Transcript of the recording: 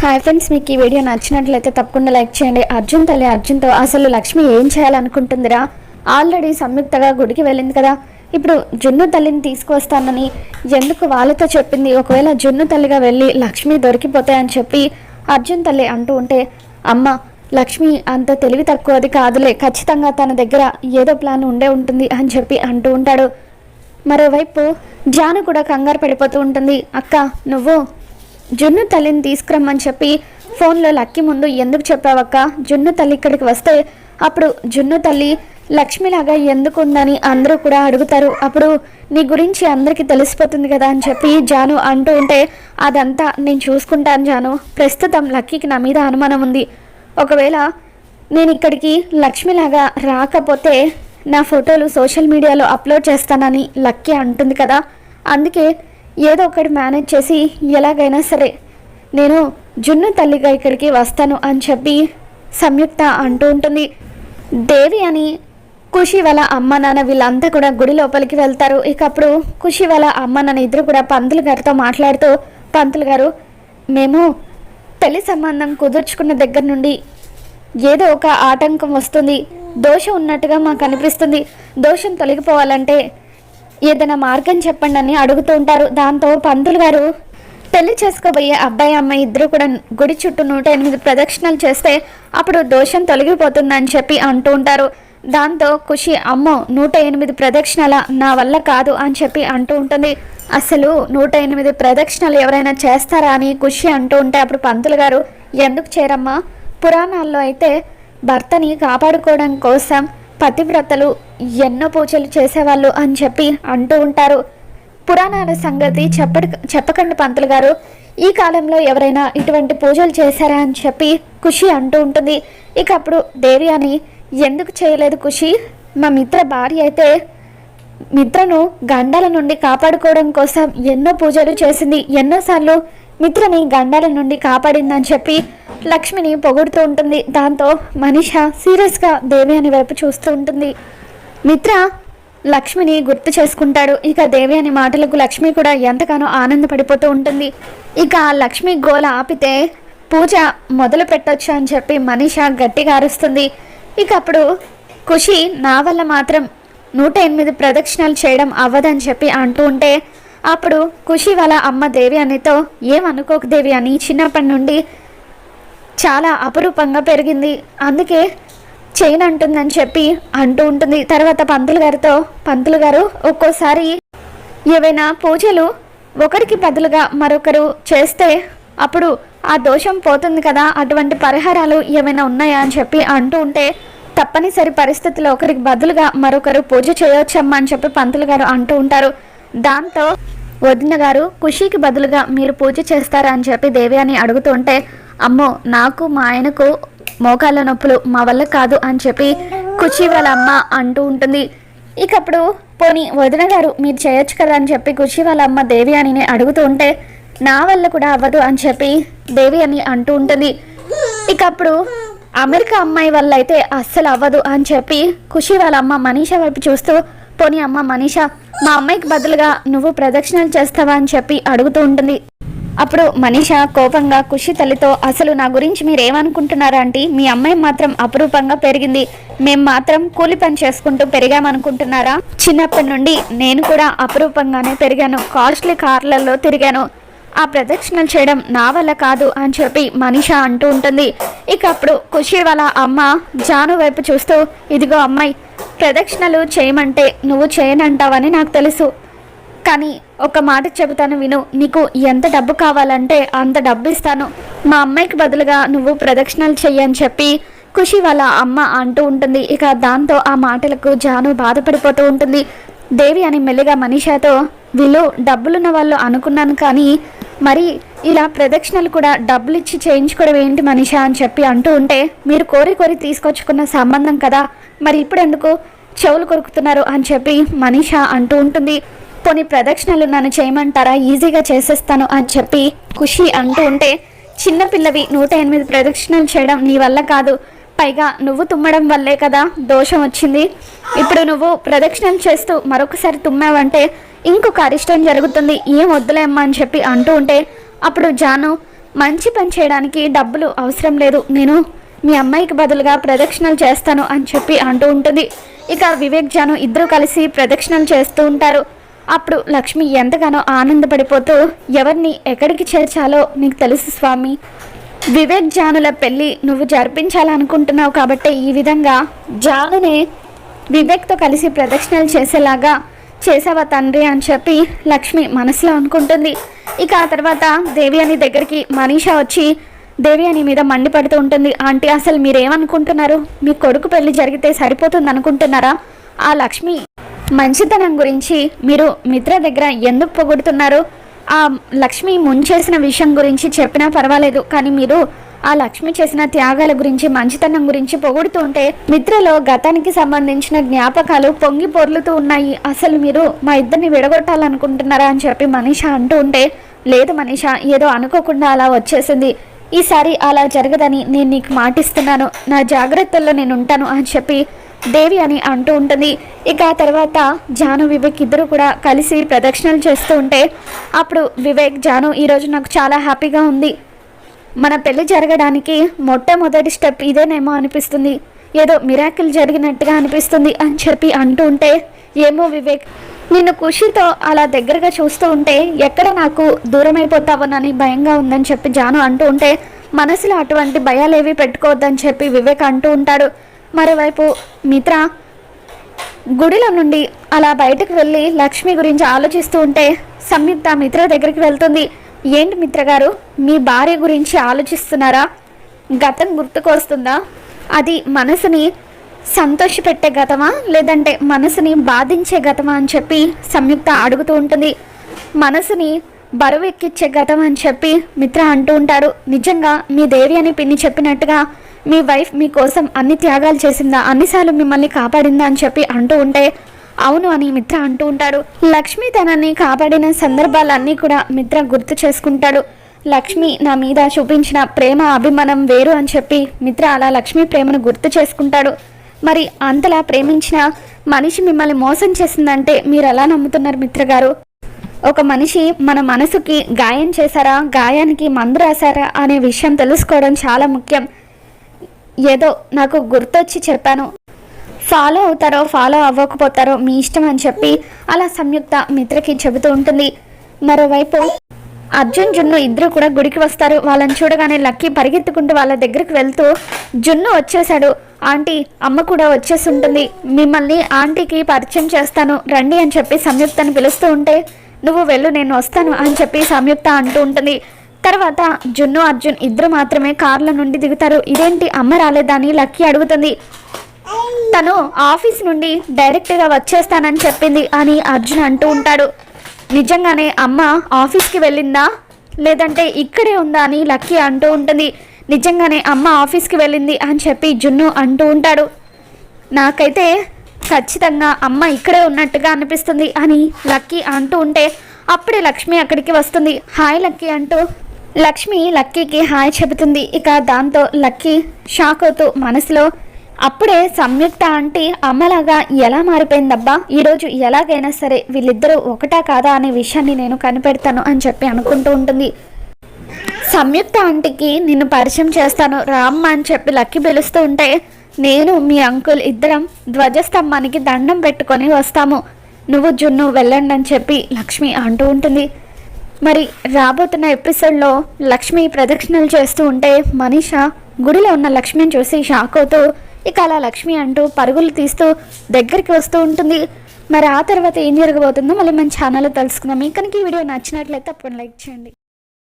Hi friends, మీకు ఈ video నచ్చినట్లయితే తప్పకుండా లైక్ చేయండి. అర్జున్ తల్లి అర్జున్తో అసలు లక్ష్మి ఏం చేయాలనుకుంటుందిరా? ఆల్రెడీ సంయుక్తగా గుడికి వెళ్ళింది కదా, ఇప్పుడు జున్ను తల్లిని తీసుకువస్తానని ఎందుకు వాళ్ళతో చెప్పింది? ఒకవేళ జున్ను తల్లిగా వెళ్ళి లక్ష్మి దొరికిపోతే అని చెప్పి అర్జున్ తల్లి అంటూ ఉంటే, అమ్మ లక్ష్మి అంత తెలివి తక్కువది కాదులే, ఖచ్చితంగా తన దగ్గర ఏదో ప్లాన్ ఉండే ఉంటుంది అని చెప్పి అంటూ ఉంటాడు. మరోవైపు జాను కూడా కంగారు పడిపోతూ ఉంటుంది. అక్క నువ్వు జున్ను తల్లిని తీసుకురమ్మని చెప్పి ఫోన్లో లక్కీ ముందు ఎందుకు చెప్పావక్క? జున్ను తల్లి ఇక్కడికి వస్తే అప్పుడు జున్ను తల్లి లక్ష్మిలాగా ఎందుకు ఉందని అందరూ కూడా అడుగుతారు, అప్పుడు నీ గురించి అందరికీ తెలిసిపోతుంది కదా అని చెప్పి జాను అంటూ ఉంటే, అదంతా నేను చూసుకుంటాను జాను, ప్రస్తుతం లక్కీకి నా మీద అనుమానం ఉంది. ఒకవేళ నేను ఇక్కడికి లక్ష్మిలాగా రాకపోతే నా ఫోటోలు సోషల్ మీడియాలో అప్లోడ్ చేస్తానని లక్కీ అంటుంది కదా, అందుకే ఏదో ఒకటి మేనేజ్ చేసి ఎలాగైనా సరే నేను జున్ను తల్లిగా ఇక్కడికి వస్తాను అని చెప్పి సంయుక్త అంటూ ఉంటుంది. దేవి అని ఖుషి వాళ్ళ అమ్మ నాన్న వీళ్ళంతా కూడా గుడి లోపలికి వెళ్తారు. ఇక అప్పుడు ఖుషి వాళ్ళ అమ్మ నాన్న ఇద్దరు కూడా పంతులు గారితో మాట్లాడుతూ, పంతులు గారు మేము పెళ్లి సంబంధం కుదుర్చుకున్న దగ్గర నుండి ఏదో ఒక ఆటంకం వస్తుంది, దోషం ఉన్నట్టుగా మాకు అనిపిస్తుంది, దోషం తొలగిపోవాలంటే ఏదైనా మార్గం చెప్పండి అని అడుగుతూ ఉంటారు. దాంతో పంతులు గారు పెళ్లి చేసుకోబోయే అబ్బాయి అమ్మాయి ఇద్దరు కూడా గుడి చుట్టూ 108 ప్రదక్షిణలు చేస్తే అప్పుడు దోషం తొలగిపోతుందని చెప్పి అంటూ ఉంటారు. దాంతో ఖుషి అమ్మో 108 ప్రదక్షిణల నా వల్ల కాదు అని చెప్పి అంటూ ఉంటుంది. అసలు 108 ప్రదక్షిణలు ఎవరైనా చేస్తారా అని ఖుషి అంటూ ఉంటే అప్పుడు పంతులు గారు ఎందుకు చేరమ్మా, పురాణాల్లో అయితే భర్తని కాపాడుకోవడం కోసం పతివ్రతలు ఎన్నో పూజలు చేసేవాళ్ళు అని చెప్పి అంటూ ఉంటారు. పురాణాల సంగతి చెప్పకండి పంతులు గారు, ఈ కాలంలో ఎవరైనా ఇటువంటి పూజలు చేశారా అని చెప్పి ఖుషి అంటూ ఉంటుంది. ఇక అప్పుడు దేవి అని ఎందుకు చేయలేదు ఖుషి, మా మిత్ర భార్య అయితే మిత్రను గండాల నుండి కాపాడుకోవడం కోసం ఎన్నో పూజలు చేసింది, ఎన్నోసార్లు మిత్రని గండాల నుండి కాపాడిందని చెప్పి లక్ష్మిని పొగుడుతూ ఉంటుంది. దాంతో మనీష సీరియస్గా దేవి అని వైపు చూస్తూ ఉంటుంది. మిత్ర లక్ష్మిని గుర్తు చేసుకుంటాడు. ఇక దేవి అని మాటలకు లక్ష్మి కూడా ఎంతగానో ఆనందపడిపోతూ ఉంటుంది. ఇక లక్ష్మి గోల ఆపితే పూజ మొదలు పెట్టొచ్చు అని చెప్పి మనీష గట్టిగా అరుస్తుంది. ఇక అప్పుడు ఖుషి నా వల్ల మాత్రం 108 ప్రదక్షిణలు చేయడం అవ్వదని చెప్పి అంటూ ఉంటే అప్పుడు ఖుషి వాళ్ళ అమ్మ దేవి అనితో ఏమనుకోకు దేవి అని చిన్నప్పటి నుండి చాలా అపురూపంగా పెరిగింది, అందుకే చేయనంటుందని చెప్పి అంటూ ఉంటుంది. తర్వాత పంతులు గారితో, పంతులు గారు ఒక్కోసారి ఏవైనా పూజలు ఒకరికి బదులుగా మరొకరు చేస్తే అప్పుడు ఆ దోషం పోతుంది కదా, అటువంటి పరిహారాలు ఏమైనా ఉన్నాయా అని చెప్పి అంటూ ఉంటే తప్పనిసరి పరిస్థితుల్లో ఒకరికి బదులుగా మరొకరు పూజ చేయొచ్చమ్మా అని చెప్పి పంతులు గారు అంటూ ఉంటారు. దాంతో వదిన గారు ఖుషికి బదులుగా మీరు పూజ చేస్తారా అని చెప్పి దేవి అని అడుగుతుంటే, అమ్మో నాకు మా ఆయనకు మోకాళ్ళ నొప్పులు మా వల్ల కాదు అని చెప్పి ఖుషి వాళ్ళ అమ్మ అంటూ ఉంటుంది. ఇక అప్పుడు పోనీ వదిన గారు మీరు చేయొచ్చు కదా అని చెప్పి ఖుషి వాళ్ళ అమ్మ దేవి అని అడుగుతూ ఉంటే నా వల్ల కూడా అవ్వదు అని చెప్పి దేవి అని అంటూ ఉంటుంది. ఇక అప్పుడు అమెరికా అమ్మాయి వల్ల అయితే అస్సలు అవ్వదు అని చెప్పి ఖుషి వాళ్ళ అమ్మ మనీష వైపు చూస్తూ, పోనీ అమ్మ మనీష మా అమ్మాయికి బదులుగా నువ్వు ప్రదక్షిణలు చేస్తావా అని చెప్పి అడుగుతూ ఉంటుంది. అప్పుడు మనీష కోపంగా ఖుషి తల్లితో, అసలు నా గురించి మీరేమనుకుంటున్నారా ఆంటీ, మీ అమ్మాయి మాత్రం అపురూపంగా పెరిగింది, మేం మాత్రం కూలి పని చేసుకుంటూ పెరిగామనుకుంటున్నారా? చిన్నప్పటి నుండి నేను కూడా అపురూపంగానే పెరిగాను, కాస్ట్లీ కార్లలో తిరిగాను, ఆ ప్రదక్షిణలు చేయడం నా వల్ల కాదు అని చెప్పి మనీష అంటూ ఉంటుంది. ఇక అప్పుడు ఖుషి వాళ్ళ అమ్మ జాను వైపు చూస్తూ, ఇదిగో అమ్మాయి ప్రదక్షిణలు చేయమంటే నువ్వు చేయనంటావని నాకు తెలుసు, కానీ ఒక మాట చెబుతాను విను, నీకు ఎంత డబ్బు కావాలంటే అంత డబ్బు ఇస్తాను, మా అమ్మాయికి బదులుగా నువ్వు ప్రదక్షిణలు చెయ్యని చెప్పి ఖుషి వాళ్ళ అమ్మ అంటూ ఉంటుంది. ఇక దాంతో ఆ మాటలకు జాను బాధపడిపోతూ ఉంటుంది. దేవి అని మెల్లిగా మనీషాతో, వీళ్ళు డబ్బులున్న వాళ్ళు అనుకున్నాను, కానీ మరి ఇలా ప్రదక్షిణలు కూడా డబ్బులు ఇచ్చి చేయించుకోవడం ఏంటి మనీషా అని చెప్పి అంటూ ఉంటే, మీరు కోరి తీసుకొచ్చుకున్న సంబంధం కదా, మరి ఇప్పుడు ఎందుకు చెవులు కొరుకుతున్నారు అని చెప్పి మనీష అంటూ ఉంటుంది. పోనీ ప్రదక్షిణలు నన్ను చేయమంటారా, ఈజీగా చేసేస్తాను అని చెప్పి ఖుషి అంటూ ఉంటే, చిన్నపిల్లవి 108 ప్రదక్షిణలు చేయడం నీ వల్ల కాదు, పైగా నువ్వు తుమ్మడం వల్లే కదా దోషం వచ్చింది, ఇప్పుడు నువ్వు ప్రదక్షిణలు చేస్తూ మరొకసారి తుమ్మావంటే ఇంకొక అరిష్టం జరుగుతుంది, ఏం వద్దులేమ్మా అని చెప్పి అంటూ ఉంటే అప్పుడు జాను మంచి పని చేయడానికి డబ్బులు అవసరం లేదు, నేను మీ అమ్మాయికి బదులుగా ప్రదక్షిణలు చేస్తాను అని చెప్పి అంటూ ఉంటుంది. ఇక వివేక్ జాను ఇద్దరు కలిసి ప్రదక్షిణలు చేస్తూ ఉంటారు. అప్పుడు లక్ష్మి ఎంతగానో ఆనందపడిపోతూ, ఎవరిని ఎక్కడికి చేర్చాలో నీకు తెలుసు స్వామి, వివేక్ జానుల పెళ్ళి నువ్వు జరిపించాలనుకుంటున్నావు కాబట్టి ఈ విధంగా జానునే వివేక్తో కలిసి ప్రదక్షిణలు చేసేలాగా చేసావా తండ్రి అని చెప్పి లక్ష్మి మనసులో అనుకుంటుంది. ఇక ఆ తర్వాత దేవయాని దగ్గరికి మనీషా వచ్చి దేవయాని మీద మండిపడుతూ ఉంటుంది. ఆంటీ, అసలు మీరేమనుకుంటున్నారు? మీ కొడుకు పెళ్లి జరిగితే సరిపోతుంది అనుకుంటున్నారా? ఆ లక్ష్మి మంచితనం గురించి మీరు మిత్ర దగ్గర ఎందుకు పొగుడుతున్నారు? ఆ లక్ష్మి ముంచేసిన విషయం గురించి చెప్పినా పర్వాలేదు, కానీ మీరు ఆ లక్ష్మి చేసిన త్యాగాల గురించి మంచితనం గురించి పొగుడుతూ ఉంటే మిత్రలో గతానికి సంబంధించిన జ్ఞాపకాలు పొంగి పొర్లుతూ ఉన్నాయి. అసలు మీరు మా ఇద్దరిని విడగొట్టాలనుకుంటున్నారా అని చెప్పి మనీషా అంటూ ఉంటే, లేదు మనీషా, ఏదో అనుకోకుండా అలా వచ్చేసింది, ఈసారి అలా జరగదని నేను నీకు మాటిస్తున్నాను, నా జాగ్రత్తల్లో నేను ఉంటాను అని చెప్పి దేవి అని అంటూ ఉంటుంది. ఇక ఆ తర్వాత జాను వివేక్ ఇద్దరు కూడా కలిసి ప్రదక్షిణలు చేస్తూ ఉంటే అప్పుడు వివేక్, జాను, ఈరోజు నాకు చాలా హ్యాపీగా ఉంది, మన పెళ్లి జరగడానికి మొట్టమొదటి స్టెప్ ఇదేనేమో అనిపిస్తుంది, ఏదో మిరాకిల్ జరిగినట్టుగా అనిపిస్తుంది అని చెప్పి అంటూ ఉంటే, ఏమో వివేక్, నిన్ను ఖుషితో అలా దగ్గరగా చూస్తూ ఉంటే ఎక్కడ నాకు దూరం అయిపోతావోనని భయంగా ఉందని చెప్పి జాను అంటూ ఉంటే, మనసులో అటువంటి భయాలేవి పెట్టుకోవద్దని చెప్పి వివేక్ అంటూ ఉంటాడు. మరోవైపు మిత్ర గుడిలో నుండి అలా బయటకు వెళ్ళి లక్ష్మి గురించి ఆలోచిస్తూ ఉంటే సంయుక్త మిత్ర దగ్గరికి వెళ్తుంది. ఏంటి మిత్ర గారు, మీ భార్య గురించి ఆలోచిస్తున్నారా? గతం గుర్తుకొస్తుందా? అది మనసుని సంతోషపెట్టే గతమా లేదంటే మనసుని బాధించే గతమా అని చెప్పి సంయుక్త అడుగుతూ ఉంటుంది. మనసుని బరువు ఎక్కిచ్చే గతం అని చెప్పి మిత్ర అంటూ ఉంటాడు. నిజంగా మీ దేవి అని పిన్ని చెప్పినట్టుగా మీ వైఫ్ మీకోసం అన్ని త్యాగాలు చేసిందా, అన్నిసార్లు మిమ్మల్ని కాపాడిందా అని చెప్పి అంటూ ఉంటే, అవును అని మిత్ర అంటూ ఉంటాడు. లక్ష్మి తనని కాపాడిన సందర్భాలన్నీ కూడా మిత్ర గుర్తు చేసుకుంటాడు. లక్ష్మి నా మీద చూపించిన ప్రేమ అభిమానం వేరు అని చెప్పి మిత్ర అలా లక్ష్మి ప్రేమను గుర్తు చేసుకుంటాడు. మరి అంతలా ప్రేమించిన మనిషి మిమ్మల్ని మోసం చేసిందంటే మీరు ఎలా నమ్ముతున్నారు మిత్ర గారు? ఒక మనిషి మన మనసుకి గాయం చేశారా, గాయానికి మందు రాశారా అనే విషయం తెలుసుకోవడం చాలా ముఖ్యం. ఏదో నాకు గుర్తొచ్చి చెప్పాను, ఫాలో అవుతారో ఫాలో అవ్వకపోతారో మీ ఇష్టం అని చెప్పి అలా సంయుక్త మిత్రకి చెబుతూ ఉంటుంది. మరోవైపు అర్జున్, జున్ను ఇద్దరు కూడా గుడికి వస్తారు. వాళ్ళని చూడగానే లక్కీ పరిగెత్తుకుంటూ వాళ్ళ దగ్గరికి వెళ్తూ, జున్ను వచ్చేసాడు ఆంటీ, అమ్మ కూడా వచ్చేసి ఉంటుంది, మిమ్మల్ని ఆంటీకి పరిచయం చేస్తాను రండి అని చెప్పి సంయుక్తని పిలుస్తూ ఉంటే, నువ్వు వెళ్ళు నేను వస్తాను అని చెప్పి సంయుక్త అంటూ ఉంటుంది. తర్వాత జున్ను, అర్జున్ ఇద్దరు మాత్రమే కార్ల నుండి దిగుతారు. ఇదేంటి అమ్మ రాలేదా అని లక్కీ అడుగుతుంది. తను ఆఫీస్ నుండి డైరెక్ట్గా వచ్చేస్తానని చెప్పింది అని అర్జున్ అంటూ ఉంటాడు. నిజంగానే అమ్మ ఆఫీస్కి వెళ్ళిందా లేదంటే ఇక్కడే ఉందా అని లక్కీ అంటూ ఉంటుంది. నిజంగానే అమ్మ ఆఫీస్కి వెళ్ళింది అని చెప్పి జున్ను అంటూ ఉంటాడు. నాకైతే ఖచ్చితంగా అమ్మ ఇక్కడే ఉన్నట్టుగా అనిపిస్తుంది అని లక్కీ అంటూ ఉంటే అప్పుడే లక్ష్మి అక్కడికి వస్తుంది. హాయ్ లక్కీ అంటూ లక్ష్మి లక్కీకి హాయ్ చెబుతుంది. ఇక దాంతో లక్కీ షాక్ అవుతూ మనసులో, అప్పుడే సంయుక్త ఆంటీ అమ్మలాగా ఎలా మారిపోయిందబ్బా, ఈరోజు ఎలాగైనా సరే వీళ్ళిద్దరూ ఒకటా కాదా అనే విషయాన్ని నేను కనిపెడతాను అని చెప్పి అనుకుంటూ ఉంటుంది. సంయుక్త ఆంటీకి నిన్ను పరిచయం చేస్తాను రామ్మ అని చెప్పి లక్కీ పిలుస్తూ ఉంటే, నేను మీ అంకుల్ ఇద్దరం ధ్వజస్తంభానికి దండం పెట్టుకొని వస్తాము, నువ్వు జున్ను వెళ్ళండి అని చెప్పి లక్ష్మి అంటూ ఉంటుంది. మరి రాబోతున్న ఎపిసోడ్లో లక్ష్మి ప్రదక్షిణలు చేస్తూ ఉంటే మనీషా గుడిలో ఉన్న లక్ష్మిని చూసి షాక్ అవుతూ ఇక అలా లక్ష్మి అంటూ పరుగులు తీస్తూ దగ్గరికి వస్తూ ఉంటుంది. మరి ఆ తర్వాత ఏం జరగబోతుందో మళ్ళీ మన ఛానల్లో తెలుసుకుందాం. మీకు కనుక ఈ వీడియో నచ్చినట్లయితే తప్పకుండా లైక్ చేయండి.